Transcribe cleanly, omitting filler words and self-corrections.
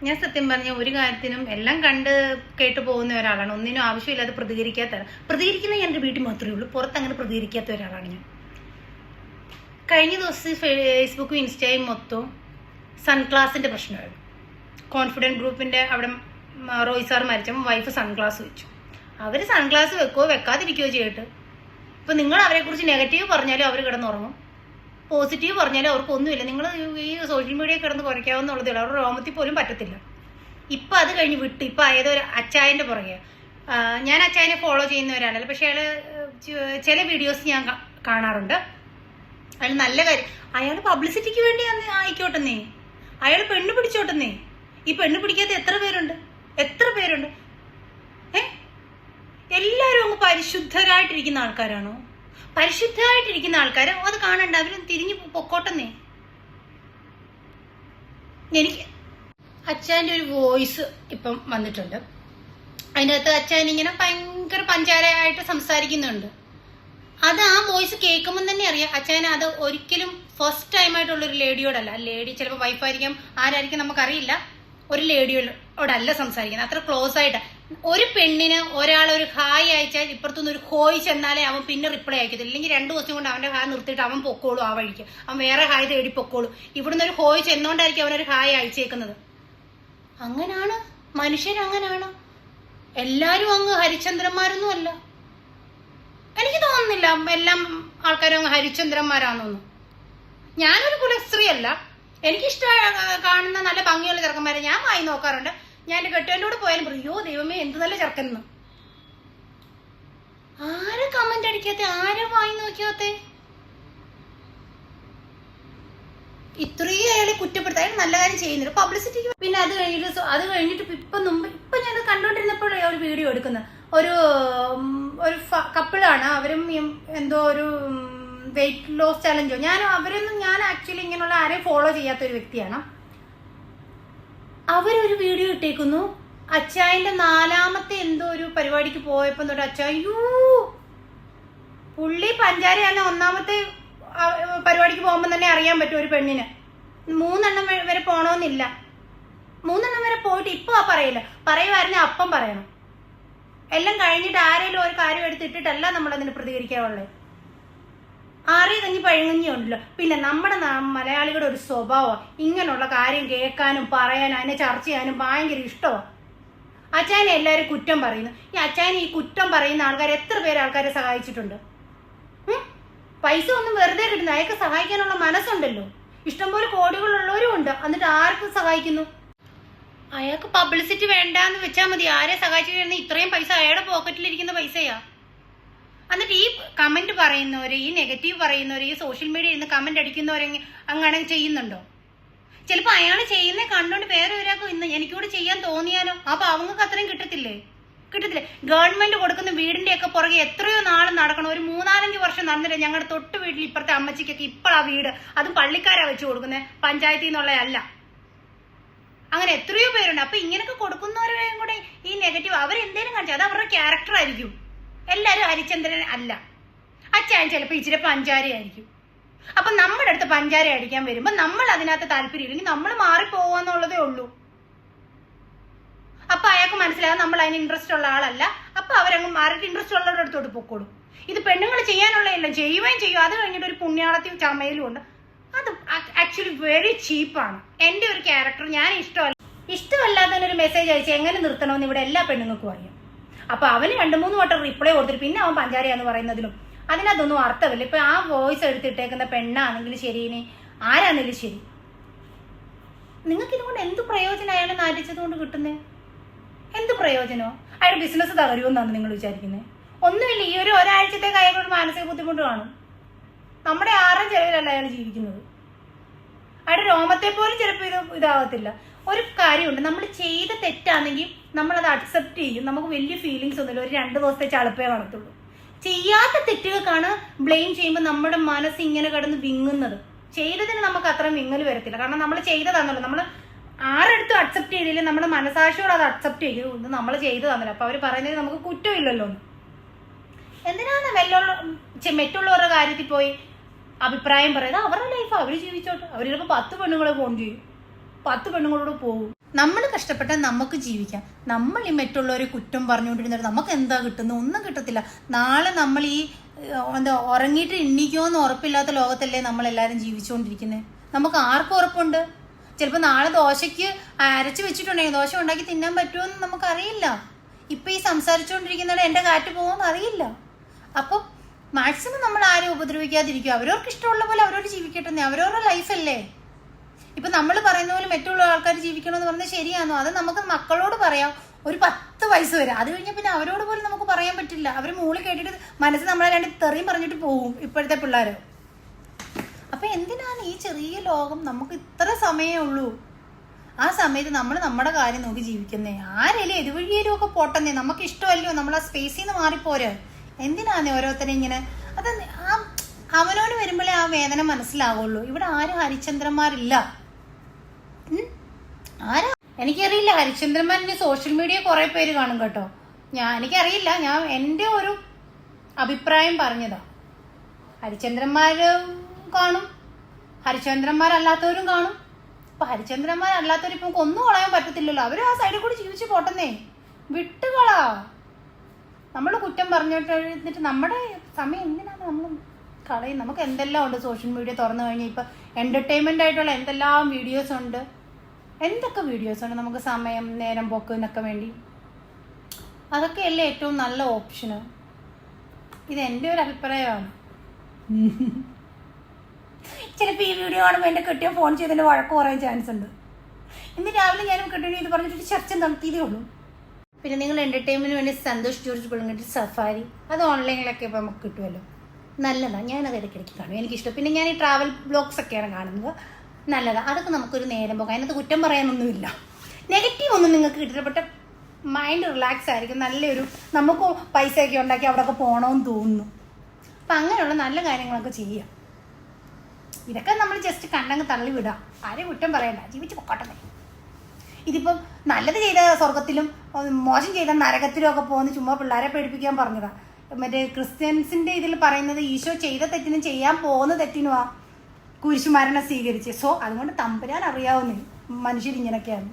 ഞാൻ സത്യം പറഞ്ഞ ഒരു കാര്യത്തിനും എല്ലാം കണ്ട് കേട്ടു പോകുന്ന ഒരാളാണ്. ഒന്നിനും ആവശ്യമില്ലാതെ പ്രതികരിക്കുന്ന എൻ്റെ വീട്ടിൽ മാത്രമേ ഉള്ളൂ. പുറത്ത് അങ്ങനെ പ്രതികരിക്കാത്ത ഒരാളാണ് ഞാൻ. കഴിഞ്ഞ ദിവസം ഫേസ്ബുക്കും ഇൻസ്റ്റയും മൊത്തവും സൺഗ്ലാസിന്റെ പ്രശ്നമായിരുന്നു. കോൺഫിഡൻറ്റ് ഗ്രൂപ്പിന്റെ അവിടെ റോയ് സാർ മരിച്ചപ്പോൾ വൈഫ് സൺഗ്ലാസ് വെച്ചു. അവർ സൺഗ്ലാസ് വെക്കുകയോ വെക്കാതിരിക്കുകയോ ചെയ്തിട്ട് ഇപ്പം നിങ്ങൾ അവരെക്കുറിച്ച് നെഗറ്റീവ് പറഞ്ഞാലും അവർ കിടന്നുറങ്ങും, പോസിറ്റീവ് പറഞ്ഞാലും അവർക്കൊന്നുമില്ല. നിങ്ങൾ ഈ സോഷ്യൽ മീഡിയ കിടന്ന് കുറയ്ക്കാവുന്നുള്ളതേ ഉള്ളൂ. അവരുടെ രോമത്തിൽ പോലും പറ്റത്തില്ല. ഇപ്പം അത് കഴിഞ്ഞ് വിട്ട് ഇപ്പം ഏതൊരു അച്ചായൻ്റെ പുറകെ. ഞാൻ അച്ചായനെ ഫോളോ ചെയ്യുന്ന ഒരാളല്ല, പക്ഷെ അയാൾ ചില വീഡിയോസ് ഞാൻ കാണാറുണ്ട്. അയാൾ നല്ല കാര്യം, അയാൾ പബ്ലിസിറ്റിക്ക് വേണ്ടി ആയിക്കോട്ടെന്നേ, അയാൾ പെണ്ണ് പിടിച്ചോട്ടെന്നേ. ഈ പെണ്ണ് പിടിക്കാത്ത എത്ര പേരുണ്ട്? എല്ലാവരും അങ്ങ് പരിശുദ്ധരായിട്ടിരിക്കുന്ന ആൾക്കാരാണോ? പരിശുദ്ധമായിട്ടിരിക്കുന്ന ആൾക്കാർ അത് കാണണ്ട, അവരും തിരിഞ്ഞു പൊക്കോട്ടെന്നേ. എനിക്ക് അച്ചായൻ്റെ ഒരു വോയിസ് ഇപ്പം വന്നിട്ടുണ്ട്. അതിൻ്റെ അകത്ത് അച്ചായൻ ഇങ്ങനെ ഭയങ്കര പഞ്ചാരയായിട്ട് സംസാരിക്കുന്നുണ്ട്. അത് ആ വോയിസ് കേൾക്കുമ്പോൾ തന്നെ അറിയാം അച്ചായൻ അത് ഒരിക്കലും ഫസ്റ്റ് ടൈം ആയിട്ടുള്ളൊരു ലേഡിയോടല്ല. ലേഡി ചിലപ്പോൾ വൈഫായിരിക്കാം, ആരായിരിക്കും നമുക്കറിയില്ല. ഒരു ലേഡിയോടല്ല സംസാരിക്കുന്നത്, അത്ര ക്ലോസ് ആയിട്ട്. ഒരു പെണ്ണിന് ഒരാളൊരു ഹായ് അയച്ചാൽ ഇപ്പുറത്തുനിന്ന് ഒരു ഹോയ് ചെന്നാലേ അവൻ പിന്നെ റിപ്ലൈ അയക്കത്തില്ല. ഇല്ലെങ്കിൽ 2 ദിവസം കൊണ്ട് അവന്റെ ഹായ് നിർത്തിയിട്ട് അവൻ പൊക്കോളൂ, ആ വഴിക്ക് അവൻ വേറെ ഹായ് തേടി പൊക്കോളൂ. ഇവിടുന്ന് ഒരു ഹോയ് ചെന്നോണ്ടായിരിക്കും അവനൊരു ഹായ് അയച്ചേക്കുന്നത്. അങ്ങനാണ് മനുഷ്യരങ്ങനാണ്. എല്ലാരും അങ്ങ് ഹരിചന്ദ്രന്മാരൊന്നും അല്ല. എനിക്ക് തോന്നുന്നില്ല എല്ലാം ആൾക്കാരും അങ്ങ് ഹരിചന്ദ്രന്മാരാണെന്നൊന്നും. ഞാനൊരു കുലസ്ത്രീ അല്ല. എനിക്കിഷ്ട കാണുന്ന നല്ല ഭംഗിയുള്ള ചെറുക്കന്മാരെ ഞാൻ വായി നോക്കാറുണ്ട്. ഞാൻ എന്റെ കെട്ടുവിൻ്റെ കൂടെ പോയാലും പറയോ ദൈവമേ എന്ത് നല്ല ചെറുക്കനെന്ന്. ആരെ കമന്റ് അടിക്കാത്ത, ആരെ വായി നോക്കിയാത്തെ? ഇത്രയും അയാളെ കുറ്റപ്പെടുത്താൻ അയാൾ നല്ല കാര്യം ചെയ്യുന്നില്ല, പബ്ലിസിറ്റിക്ക്. പിന്നെ അത് കഴിഞ്ഞിട്ട് ഇപ്പൊ ഞാൻ കണ്ടോണ്ടിരുന്നപ്പോഴേ ഒരു വീഡിയോ എടുക്കുന്നത് ഒരു കപ്പിളാണ്. അവരും എന്തോ ഒരു വെയിറ്റ് ലോസ് ചലഞ്ചോ, ഞാൻ ആക്ച്വലി ഇങ്ങനെയുള്ള ആരെയും ഫോളോ ചെയ്യാത്ത ഒരു വ്യക്തിയാണ്. അവരൊരു വീഡിയോ ഇട്ടേക്കുന്നു. അച്ചായന്റെ 4ാമത്തെ എന്തോ ഒരു പരിപാടിക്ക് പോയപ്പോ തൊട്ട് അച്ചായോ പുള്ളി പഞ്ചാരയാണ്. 1ാമത്തെ പരിപാടിക്ക് പോകുമ്പോൾ തന്നെ അറിയാൻ പറ്റും ഒരു പെണ്ണിന് 3 എണ്ണം വരെ പോണോന്നില്ല. 3 എണ്ണം വരെ പോയിട്ട് ഇപ്പൊ പറയുമായിരുന്നു അപ്പം പറയണം. എല്ലാം കഴിഞ്ഞിട്ട് ആരെങ്കിലും ഒരു കാര്യം എടുത്തിട്ടിട്ടല്ല നമ്മളതിന് പ്രതികരിക്കാറുള്ളത്. ആറി കഞ്ഞി പഴങ്ങഞ്ഞി ഉണ്ടല്ലോ. പിന്നെ നമ്മുടെ മലയാളികളുടെ ഒരു സ്വഭാവം ഇങ്ങനെയുള്ള കാര്യം കേൾക്കാനും പറയാനും അതിനെ ചർച്ച ചെയ്യാനും ഭയങ്കര ഇഷ്ടമാണ്. അച്ചായനെ എല്ലാവരും കുറ്റം പറയുന്നു. ഈ അച്ചായനെ ഈ കുറ്റം പറയുന്ന ആൾക്കാർ എത്ര പേര് ആൾക്കാരെ സഹായിച്ചിട്ടുണ്ട്? പൈസ ഒന്നും വെറുതെ കിട്ടുന്നു. അയാൾക്ക് സഹായിക്കാനുള്ള മനസ്സുണ്ടല്ലോ. ഇഷ്ടംപോലെ കോടികളുള്ളവരും ഉണ്ട്. എന്നിട്ട് ആർക്ക് സഹായിക്കുന്നു? അയാൾക്ക് പബ്ലിസിറ്റി വേണ്ടാന്ന് വെച്ചാൽ മതി. ആരെ സഹായിച്ചിട്ട് ഇത്രയും പൈസ അയാളുടെ പോക്കറ്റിലിരിക്കുന്ന പൈസയാ. എന്നിട്ട് ഈ കമന്റ് പറയുന്നവര്, ഈ നെഗറ്റീവ് പറയുന്നവര്, ഈ സോഷ്യൽ മീഡിയയിൽ നിന്ന് കമന്റ് അടിക്കുന്നവരെ അങ്ങനെ ചെയ്യുന്നുണ്ടോ? ചിലപ്പോ അയാൾ ചെയ്യുന്ന കണ്ടോണ്ട് വേറെ ഒരാൾക്ക് ഇന്ന് എനിക്കൂടെ ചെയ്യാൻ തോന്നിയാലോ? അപ്പൊ അവങ്ങൾക്ക് അത്രയും കിട്ടത്തില്ലേ? ഗവൺമെന്റ് കൊടുക്കുന്ന വീടിന്റെ ഒക്കെ പുറകെ എത്രയോ നാൾ നടക്കണം. ഒരു 3-4 വർഷം നടന്നില്ല. ഞങ്ങളുടെ തൊട്ട് വീട്ടിൽ ഇപ്പുറത്തെ അമ്മച്ചിക്കൊക്കെ ഇപ്പോൾ ആ വീട് അതും പള്ളിക്കാരാ വെച്ച് കൊടുക്കുന്നത്, പഞ്ചായത്തിൽ നിന്നുള്ളതല്ല. അങ്ങനെ എത്രയോ പേരുണ്ട്. അപ്പൊ ഇങ്ങനെയൊക്കെ കൊടുക്കുന്നവരെയും കൂടെ ഈ നെഗറ്റീവ് അവരെന്തേലും കാണിച്ചു, അത് അവരുടെ ക്യാരക്ടർ ആയിരിക്കും. എല്ലാരും ഹരിചന്ദ്രൻ അല്ല. അച്ചായൻ ചിലപ്പോൾ ഇച്ചിരി പഞ്ചാരയായിരിക്കും. അപ്പൊ നമ്മുടെ അടുത്ത് പഞ്ചാര അടിക്കാൻ വരുമ്പോ നമ്മൾ അതിനകത്ത് താല്പര്യം ഇല്ലെങ്കിൽ നമ്മൾ മാറിപ്പോവാന്നുള്ളതേ ഉള്ളൂ. അപ്പൊ അയാൾക്ക് മനസ്സിലാകാൻ നമ്മൾ അതിന് ഇൻട്രസ്റ്റ് ഉള്ള ആളല്ല. അപ്പൊ അവരങ്ങ് മാറിയിട്ട് ഇൻട്രസ്റ്റ് ഉള്ളവരുടെ അടുത്തോട്ട് പൊക്കോളും. ഇത് പെണ്ണുങ്ങൾ ചെയ്യാനുള്ളതെല്ലാം ചെയ്യുകയും ചെയ്യും. അത് കഴിഞ്ഞിട്ട് ഒരു പുണ്യാളത്തി ചമയിലും ഉണ്ട്. അത് ആക്ച്വലി വെരി ചീപ്പാണ്. എന്റെ ഒരു ക്യാരക്ടർ ഞാൻ ഇഷ്ടമല്ലാത്തതിനൊരു മെസ്സേജ് അയച്ച് എങ്ങനെ നിർത്തണമെന്ന് ഇവിടെ എല്ലാ പെണ്ണുങ്ങൾക്കും അറിയാം. അപ്പൊ അവന് 2-3 വട്ടം റിപ്ലൈ കൊടുത്തിട്ട് പിന്നെ അവൻ പഞ്ചാരയാന്ന് പറയുന്നതിലും അതിനകത്തൊന്നും അർത്ഥമില്ല. ഇപ്പൊ ആ വോയിസ് എടുത്തിട്ടേക്കുന്ന പെണ്ണാണെങ്കിലും ശരി, ഇനി ആരാണെങ്കിലും ശരി, നിങ്ങൾക്ക് ഇതുകൊണ്ട് എന്ത് പ്രയോജനം? അയാളെ നാറ്റിച്ചത് കൊണ്ട് കിട്ടുന്നേ എന്ത് പ്രയോജനോ? അയാളുടെ ബിസിനസ് തകരുമെന്നാണ് നിങ്ങൾ വിചാരിക്കുന്നത്? ഒന്നുമില്ല. ഈ ഒരാഴ്ചത്തേക്ക് അയാളൊരു മാനസിക ബുദ്ധിമുട്ട് കാണും. നമ്മുടെ ആരും ചെലവിലല്ല അയാൾ ജീവിക്കുന്നത്. അയാളുടെ രോമത്തെ പോലും ചിലപ്പോൾ ഇതാകത്തില്ല. ഒരു കാര്യമുണ്ട്, നമ്മൾ ചെയ്ത തെറ്റാണെങ്കിൽ നമ്മളത് അക്സെപ്റ്റ് ചെയ്യും. നമുക്ക് വലിയ ഫീലിങ്സ് ഒന്നുമില്ല. ഒരു 2 ദിവസത്തെ ചളുപ്പേ കാണത്തുള്ളൂ. ചെയ്യാത്ത തെറ്റുകൾക്കാണ് ബ്ലെയിം ചെയ്യുമ്പോൾ നമ്മുടെ മനസ്സ് ഇങ്ങനെ കിടന്ന് വിങ്ങുന്നത്. ചെയ്തതിന് നമുക്ക് അത്ര വിങ്ങൽ വരത്തില്ല. കാരണം നമ്മൾ ചെയ്തതാണല്ലോ. നമ്മൾ ആരെടുത്തും അക്സെപ്റ്റ് ചെയ്തില്ലേ, നമ്മുടെ മനസാക്ഷിയോട് അത് അക്സെപ്റ്റ് ചെയ്യും. ഇത് നമ്മൾ ചെയ്തതാണല്ലോ. അപ്പൊ അവർ പറയുന്നത് നമുക്ക് കുറ്റമില്ലല്ലോ. എന്തിനാണ് മറ്റുള്ളവരുടെ കാര്യത്തിൽ പോയി അഭിപ്രായം പറയുന്നത്? അവരുടെ ലൈഫ് അവർ ജീവിച്ചോട്ടെ. അവർ ചിലപ്പോൾ 10 പെണ്ണുങ്ങളെ ഫോൺ ചെയ്യും. 10 പെണ്ണുങ്ങളോട് പോകും. നമ്മൾ കഷ്ടപ്പെട്ടാൽ നമുക്ക് ജീവിക്കാം. നമ്മൾ ഈ മറ്റുള്ളവരെ കുറ്റം പറഞ്ഞുകൊണ്ടിരുന്നിട്ട് നമുക്ക് എന്താ കിട്ടുന്നത്? ഒന്നും കിട്ടത്തില്ല. നാളെ നമ്മൾ ഈ ഉറങ്ങിയിട്ട് എണ്ണിക്കുമോന്ന് ഉറപ്പില്ലാത്ത ലോകത്തല്ലേ നമ്മളെല്ലാവരും ജീവിച്ചുകൊണ്ടിരിക്കുന്നത്. നമുക്ക് ആർക്കും ഉറപ്പുണ്ട്? ചിലപ്പോൾ നാളെ ദോശയ്ക്ക് അരച്ച് വെച്ചിട്ടുണ്ടെങ്കിൽ ദോശ ഉണ്ടാക്കി തിന്നാൻ പറ്റുമോന്ന് നമുക്കറിയില്ല. ഇപ്പം ഈ സംസാരിച്ചുകൊണ്ടിരിക്കുന്നവരെ എൻ്റെ കാറ്റ് പോകുമെന്ന് അറിയില്ല. അപ്പം മാക്സിമം നമ്മൾ ആരും ഉപദ്രവിക്കാതിരിക്കുക. അവരവർക്ക് ഇഷ്ടമുള്ള പോലെ അവരോട് ജീവിക്കട്ടെ. അവരവരുടെ ലൈഫല്ലേ. ഇപ്പം നമ്മൾ പറയുന്ന പോലെ മറ്റുള്ള ആൾക്കാർ ജീവിക്കണമെന്ന് പറഞ്ഞാൽ ശരിയാണോ? അത് നമുക്ക് മക്കളോട് പറയാം ഒരു 10 വയസ്സ് വരെ. അത് കഴിഞ്ഞാൽ പിന്നെ അവരോട് പോലും നമുക്ക് പറയാൻ പറ്റില്ല. അവർ മൂളി കേട്ടിട്ട് മനസ്സ് നമ്മളെ രണ്ട് തെറിയും പറഞ്ഞിട്ട് പോകും ഇപ്പോഴത്തെ പിള്ളേർ. അപ്പം എന്തിനാണ് ഈ ചെറിയ ലോകം? നമുക്ക് ഇത്ര സമയമേ ഉള്ളൂ. ആ സമയത്ത് നമ്മൾ നമ്മുടെ കാര്യം നോക്കി ജീവിക്കുന്നേ. ആരെങ്കിലും എതുവഴിയേലും ഒക്കെ പോട്ടെന്നേ. നമുക്ക് ഇഷ്ടമല്ലയോ? നമ്മൾ ആ സ്പേസിൽ നിന്ന് മാറിപ്പോരെ. എന്തിനാണ് ഓരോരുത്തരും ഇങ്ങനെ? അത് അവനോട് വരുമ്പോഴേ ആ വേദന മനസ്സിലാവുള്ളൂ. ഇവിടെ ആരും ഹരിചന്ദ്രന്മാരില്ല. ആരാ എനിക്കറിയില്ല. ഹരിചന്ദ്രന്മാരിന് സോഷ്യൽ മീഡിയ കുറെ പേര് കാണും കേട്ടോ. എനിക്കറിയില്ല. ഞാൻ എൻ്റെ ഒരു അഭിപ്രായം പറഞ്ഞതാ. ഹരിചന്ദ്രന്മാര് കാണും, ഹരിചന്ദ്രന്മാരല്ലാത്തവരും കാണും. അപ്പൊ ഹരിചന്ദ്രന്മാരല്ലാത്തവർ ഇപ്പം കൊന്നു കളയാൻ പറ്റത്തില്ലല്ലോ. അവരും ആ സൈഡിൽ കൂടി ജീവിച്ച് പോട്ടെന്നേ. വിട്ടുകളാ. നമ്മൾ കുറ്റം പറഞ്ഞിട്ട് നമ്മുടെ സമയം എന്തിനാണ് നമ്മൾ കളയും? നമുക്ക് എന്തെല്ലാം ഉണ്ട് സോഷ്യൽ മീഡിയ തുറന്നു കഴിഞ്ഞാൽ. ഇപ്പം എൻ്റർടൈൻമെൻ്റ് ആയിട്ടുള്ള എന്തെല്ലാം വീഡിയോസ് ഉണ്ട്. എന്തൊക്കെ വീഡിയോസ് ഉണ്ട് നമുക്ക് സമയം നേരം പോക്കിനൊക്കെ വേണ്ടി. അതൊക്കെയല്ലേ ഏറ്റവും നല്ല ഓപ്ഷന്. ഇതെൻ്റെ ഒരു അഭിപ്രായമാണ്. ചിലപ്പോൾ ഈ വീഡിയോ കാണുമ്പോൾ എൻ്റെ കെട്ടിയ ഫോൺ ചെയ്തതിൻ്റെ വഴക്ക് പറയാൻ ചാൻസ് ഉണ്ട്. ഇന്ന് രാവിലെ ഞാനും കെട്ടിയ ഇത് പറഞ്ഞിട്ട് ചർച്ച നടത്തിയതേ ഉള്ളൂ. പിന്നെ നിങ്ങൾ എൻ്റർടൈൻമെൻറ്റിന് വേണ്ടി സന്തോഷ് ജോർജ് പുളിങ്ങട്ട് സഫാരി അത് ഓൺലൈനിലൊക്കെ ഇപ്പോൾ നമുക്ക് കിട്ടുമല്ലോ. നല്ലതാണ്. ഞാനത് ഇടയ്ക്കിടയ്ക്ക് കാണും. എനിക്കിഷ്ടം. പിന്നെ ഞാൻ ഈ ട്രാവൽ ബ്ലോഗ്സ് ഒക്കെയാണ് കാണുന്നത്. നല്ലതാണ്. അതൊക്കെ നമുക്കൊരു നേരം പോകാം. അതിനകത്ത് കുറ്റം പറയാനൊന്നുമില്ല. നെഗറ്റീവ് ഒന്നും നിങ്ങൾക്ക് കിട്ടപ്പെട്ട മൈൻഡ് റിലാക്സ് ആയിരിക്കും. നല്ലൊരു നമുക്ക് പൈസയൊക്കെ ഉണ്ടാക്കി അവിടെയൊക്കെ പോകണമെന്ന് തോന്നുന്നു. അപ്പം അങ്ങനെയുള്ള നല്ല കാര്യങ്ങളൊക്കെ ചെയ്യാം. ഇതൊക്കെ നമ്മൾ ജസ്റ്റ് കണ്ടങ്ങ് തള്ളി വിടാം. ആരെയും കുറ്റം പറയണ്ട. ജീവിച്ച് പൊക്കോട്ടെ. ഇതിപ്പം നല്ലത് ചെയ്ത സ്വർഗത്തിലും മോശം ചെയ്ത നരകത്തിലും ഒക്കെ പോകുന്ന ചുമ്മാ പിള്ളേരെ പേടിപ്പിക്കാൻ പറഞ്ഞതാ. മറ്റേ ക്രിസ്ത്യൻസിൻ്റെ ഇതിൽ പറയുന്നത് ഈശോ ചെയ്ത തെറ്റിനും ചെയ്യാൻ പോകുന്ന തെറ്റിനുമാ കുരിശുമരണം സ്വീകരിച്ച്. സോ അതുകൊണ്ട് തമ്പുരാൻ അറിയാവുന്നേ മനുഷ്യരിങ്ങനൊക്കെയാണ്.